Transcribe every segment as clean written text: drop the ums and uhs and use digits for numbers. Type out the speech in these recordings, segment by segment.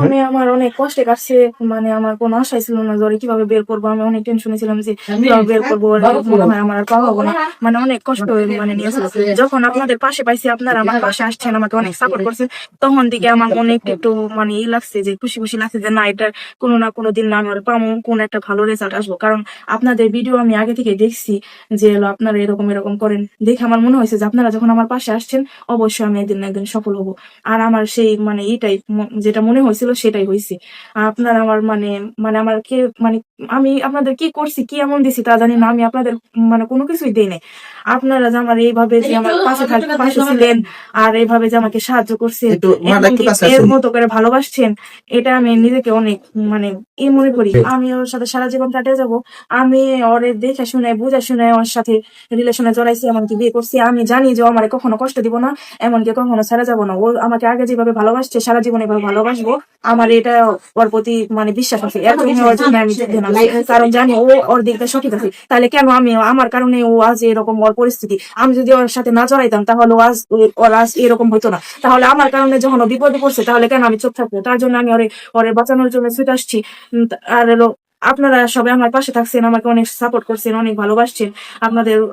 মানে আমার অনেক কষ্টে কাটছে, মানে আমার কোনো আশাই ছিল না যে ওরে কিভাবে বের করবো। আমি অনেক টেনশনে ছিলাম যে কিভাবে বের করবো, ওরে মনে হয় আমার আর পাওয়া হবো না। মানে অনেক কষ্ট মানে নিয়েছিল। যখন আপনাদের পাশে পাইছি, আপনারা আমার পাশে আসছেন, আমাকে অনেক সাপোর্ট করছেন, তখন থেকে আমার মনে একটু একটু মানে ই লাগছে, যে খুশি খুশি লাগছে যে না, এটার কোনো না কোনো দিন না আমি ওরে পাবো, কোন একটা ভালো রেজাল্ট আসবো। কারণ আপনাদের ভিডিও আমি আগে থেকে দেখছি যে হলো আপনারা এরকম এরকম করেন, দেখে আমার মনে হয়েছে যে আপনারা যখন আমার পাশে আসছেন অবশ্যই আমি একদিন না একদিন সফল হবো। আর আমার সেই মানে এটাই যেটা মনে হয়েছিল সেটাই হয়েছে। আপনার আমার মানে মানে আমার কে মানে আমি আপনাদের কি করছি, কি এমন দিছি তা জানি না, আমি আপনাদের মানে কোনো কিছুই দেই নাই। আপনারা যে আমার এইভাবে যে আমার পাশে ছিলেন, আর এইভাবে যে আমাকে সাহায্য করছেন, এমনকি এর মতো করে ভালোবাসছেন, এটা আমি নিজেকে অনেক মানে মনে করি। আমি ওর সাথে সারা জীবন কাটিয়ে যাব। আমি ওরে দেখে শুনে বুঝে শুনে ওর সাথে রিলেশনে জড়াইছি, এমনকি বিয়ে করছি। আমি জানি যে ও আমারে কখনো কষ্ট দিব না, এমনকি কখনো ছেড়ে যাব না। ও আমাকে আগে যেভাবে ভালোবাসছে সারা জীবন এভাবে ভালোবাসবো, আমার এটা ওর প্রতি মানে বিশ্বাস আছে। এর জন্য ওর জন্য আমি যুদ্ধে নামছি, কারণ জানি ও ওর দিকটা সঠিক আছে। তাহলে কেন আমি, আমার কারণে ও আজ এরকম ওর পরিস্থিতি, আমি যদি ওর সাথে না জড়াইতাম তাহলে ওর আজ এরকম হইতো না। তাহলে আমার কারণে যখন ও বিপদে পড়ছে, তাহলে কেন আমি চুপ থাকবো? তার জন্য আমি ওরে বাঁচানোর জন্য ছুটে আসছি। আর হলো আপনারা সবাই আমার পাশে থাকছেন, আমাকে অনেক সাপোর্ট করছেন, অনেক ভালোবাসছেন।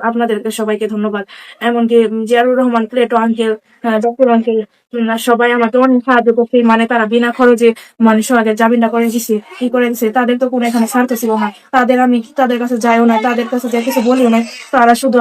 আপনাদেরকে সবাইকে ধন্যবাদ। এমনকি Ziaur Rahman, Plato uncle, doctor uncle, সবাই আমাকে অনেক সাহায্য করছে। মানে তারা বিনা খরচে মানে সবাইকে জামিনটা করে দিছে, কি করে দিছে। তাদের তো কোনো এখানে স্বার্থ ছিল না, তাদের কাছে যাইও না, তাদের কাছে যে কিছু বলিও না, তারা শুধু